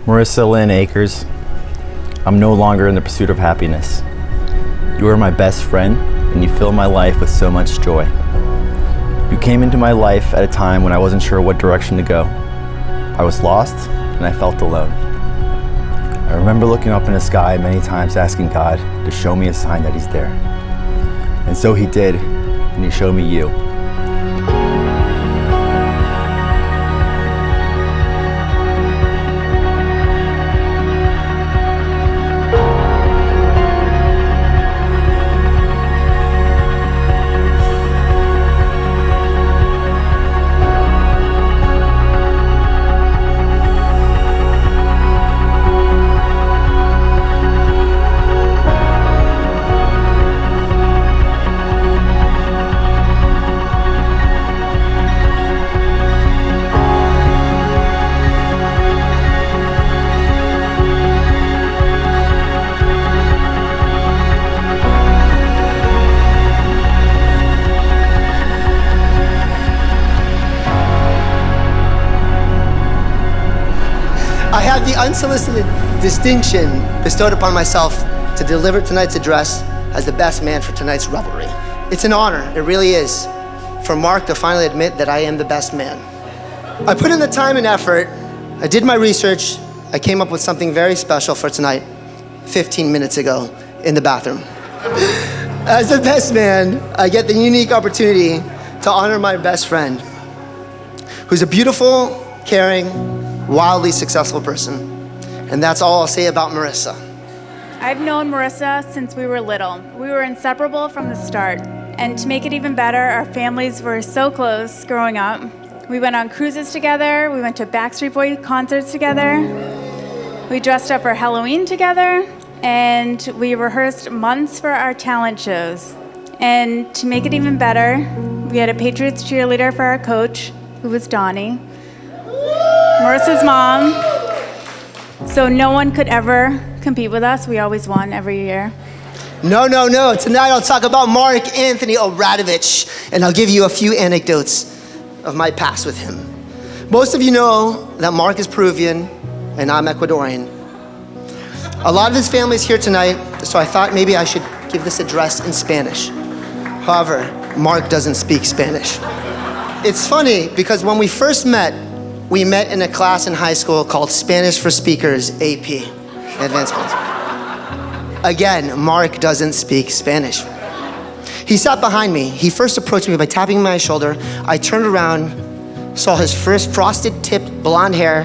Marissa Lynn Akers, I'm no longer in the pursuit of happiness. You are my best friend, and you fill my life with so much joy. You came into my life at a time when I wasn't sure what direction to go. I was lost, and I felt alone. I remember looking up in the sky many times asking God to show me a sign that He's there. And so He did, and He showed me you. I have the unsolicited distinction bestowed upon myself to deliver tonight's address as the best man for tonight's revelry. It's an honor, it really is, for Mark to finally admit that I am the best man. I put in the time and effort, I did my research, I came up with something very special for tonight, 15 minutes ago, in the bathroom. As the best man, I get the unique opportunity to honor my best friend, who's a beautiful, caring, wildly successful person. And that's all I'll say about Marissa. I've known Marissa since we were little. We were inseparable from the start. And to make it even better, our families were so close growing up. We went on cruises together, we went to Backstreet Boy concerts together, we dressed up for Halloween together, and we rehearsed months for our talent shows. And to make it even better, we had a Patriots cheerleader for our coach, who was Donnie, Marissa's mom, so no one could ever compete with us. We always won every year. No. Tonight I'll talk about Mark Anthony Obradovich, and I'll give you a few anecdotes of my past with him. Most of you know that Mark is Peruvian and I'm Ecuadorian. A lot of his family is here tonight, so I thought maybe I should give this address in Spanish. However, Mark doesn't speak Spanish. It's funny because when we first met, we met in a class in high school called Spanish for Speakers, AP, Advanced Spanish. Again, Mark doesn't speak Spanish. He sat behind me. He first approached me by tapping my shoulder. I turned around, saw his first frosted tipped blonde hair,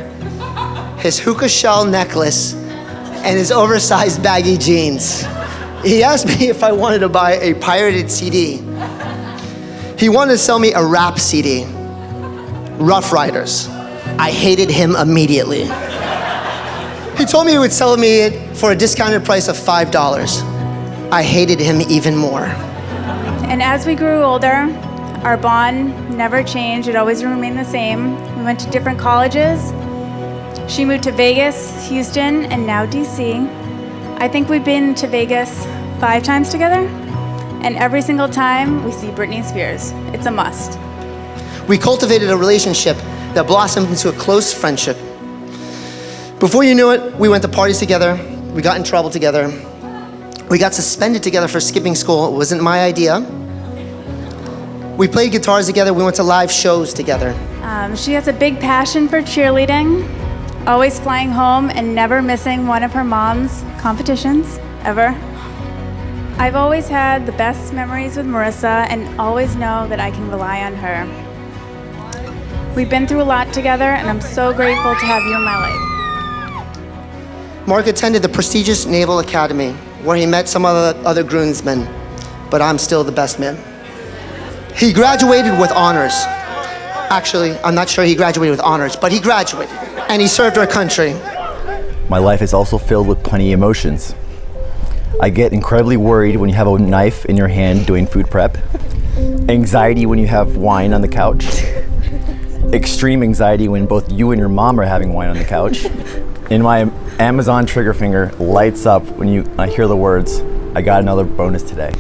his hookah shell necklace, and his oversized baggy jeans. He asked me if I wanted to buy a pirated CD. He wanted to sell me a rap CD, Rough Riders. I hated him immediately. He told me he would sell me it for a discounted price of $5. I hated him even more. And as we grew older, our bond never changed. It always remained the same. We went to different colleges. She moved to Vegas, Houston, and now DC. I think we've been to Vegas 5 times together, and every single time we see Britney Spears. It's a must. We cultivated a relationship that blossomed into a close friendship. Before you knew it, we went to parties together, we got in trouble together, we got suspended together for skipping school. It wasn't my idea. We played guitars together, we went to live shows together. She has a big passion for cheerleading, always flying home and never missing one of her mom's competitions, ever. I've always had the best memories with Marissa and always know that I can rely on her. We've been through a lot together, and I'm so grateful to have you in my life. Mark attended the prestigious Naval Academy, where he met some other groomsmen, but I'm still the best man. He graduated with honors. Actually, I'm not sure he graduated with honors, but he graduated, and he served our country. My life is also filled with plenty of emotions. I get incredibly worried when you have a knife in your hand doing food prep, anxiety when you have wine on the couch, extreme anxiety when both you and your mom are having wine on the couch, and my Amazon trigger finger lights up when I hear the words, "I got another bonus today."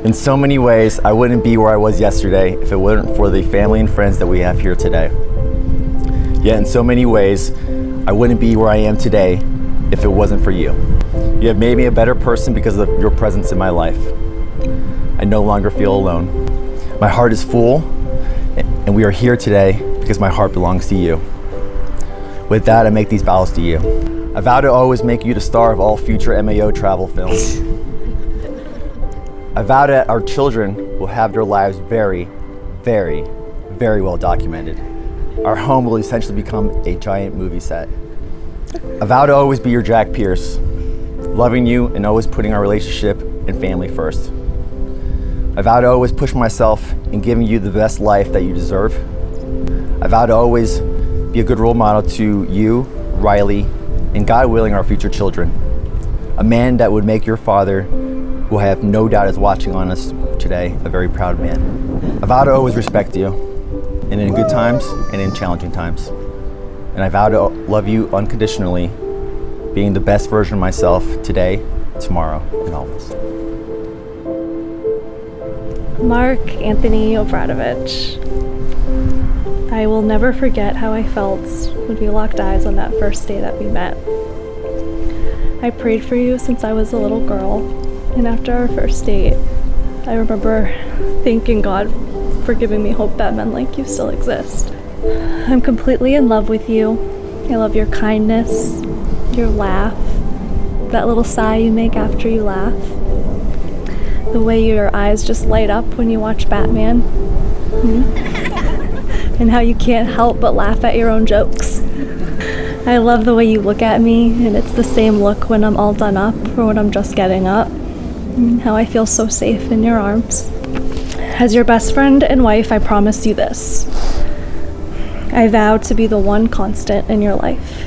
In so many ways, I wouldn't be where I was yesterday if it weren't for the family and friends that we have here today. Yet in so many ways, I wouldn't be where I am today if it wasn't for you. You have made me a better person because of your presence in my life. I no longer feel alone. My heart is full, and we are here today because my heart belongs to you. With that, I make these vows to you. I vow to always make you the star of all future MAO travel films. I vow that our children will have their lives very, very, very well documented. Our home will essentially become a giant movie set. I vow to always be your Jack Pierce, loving you and always putting our relationship and family first. I vow to always push myself in giving you the best life that you deserve. I vow to always be a good role model to you, Riley, and God willing, our future children. A man that would make your father, who I have no doubt is watching on us today, a very proud man. I vow to always respect you, and in good times and in challenging times. And I vow to love you unconditionally, being the best version of myself today, tomorrow, and always. Mark Anthony Obradovich, I will never forget how I felt when we locked eyes on that first day that we met. I prayed for you since I was a little girl, and after our first date, I remember thanking God for giving me hope that men like you still exist. I'm completely in love with you. I love your kindness, your laugh, that little sigh you make after you laugh, the way your eyes just light up when you watch Batman, and how you can't help but laugh at your own jokes. I love the way you look at me, and it's the same look when I'm all done up or when I'm just getting up, and how I feel so safe in your arms. As your best friend and wife, I promise you this. I vow to be the one constant in your life.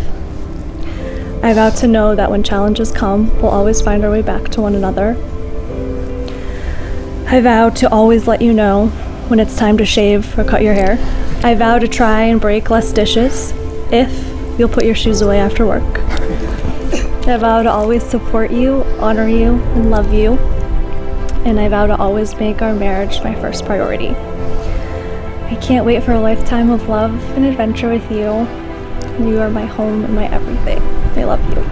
I vow to know that when challenges come, we'll always find our way back to one another. I vow to always let you know when it's time to shave or cut your hair. I vow to try and break less dishes if you'll put your shoes away after work. I vow to always support you, honor you, and love you. And I vow to always make our marriage my first priority. I can't wait for a lifetime of love and adventure with you. You are my home and my everything. I love you.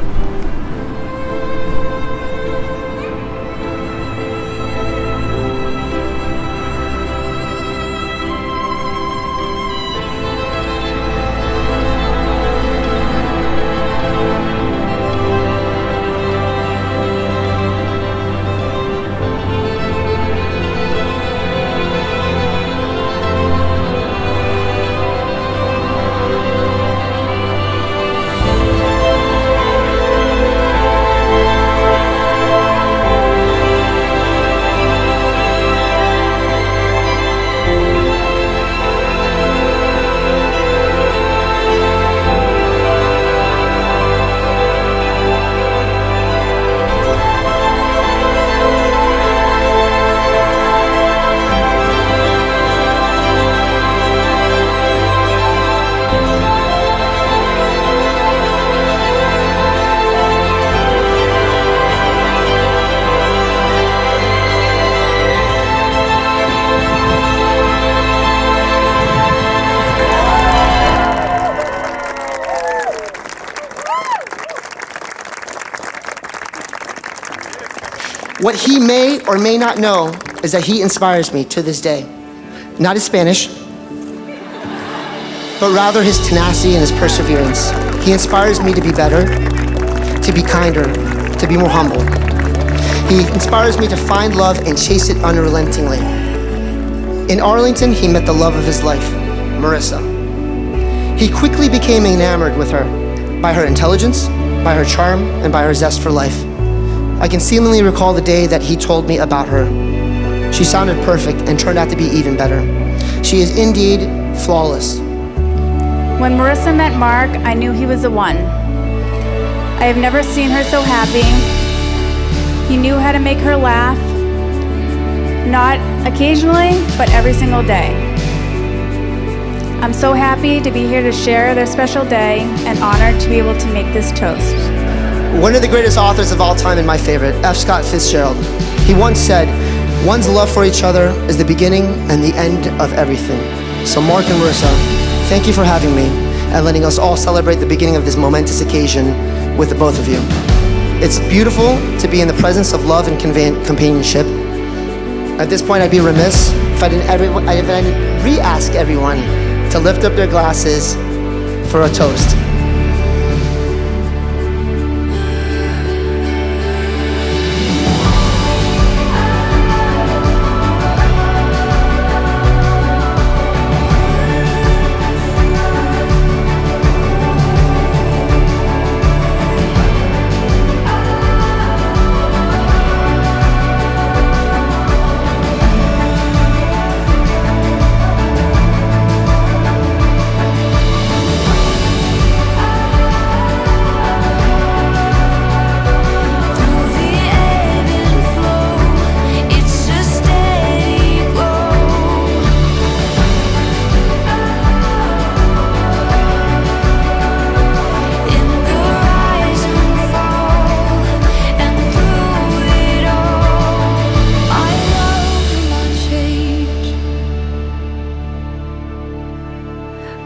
What he may or may not know is that he inspires me to this day. Not his Spanish, but rather his tenacity and his perseverance. He inspires me to be better, to be kinder, to be more humble. He inspires me to find love and chase it unrelentingly. In Arlington, he met the love of his life, Marissa. He quickly became enamored with her by her intelligence, by her charm, and by her zest for life. I can seemingly recall the day that he told me about her. She sounded perfect and turned out to be even better. She is indeed flawless. When Marissa met Mark, I knew he was the one. I have never seen her so happy. He knew how to make her laugh, not occasionally, but every single day. I'm so happy to be here to share their special day and honored to be able to make this toast. One of the greatest authors of all time and my favorite, F. Scott Fitzgerald, he once said, "One's love for each other is the beginning and the end of everything." So Mark and Marissa, thank you for having me. and letting us all celebrate the beginning of this momentous occasion with the both of you. It's beautiful to be in the presence of love and companionship. At this point, I'd be remiss if I didn't re-ask everyone to lift up their glasses for a toast.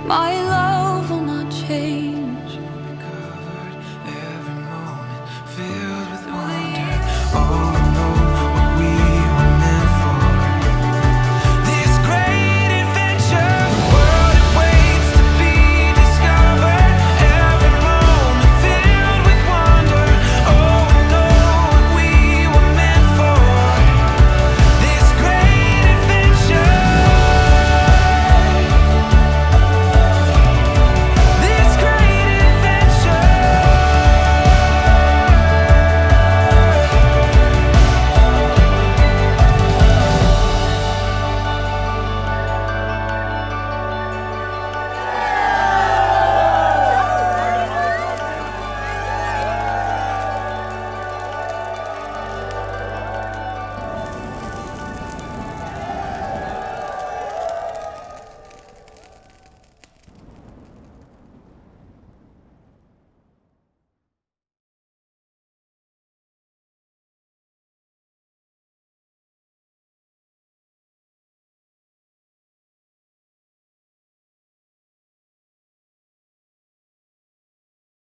My love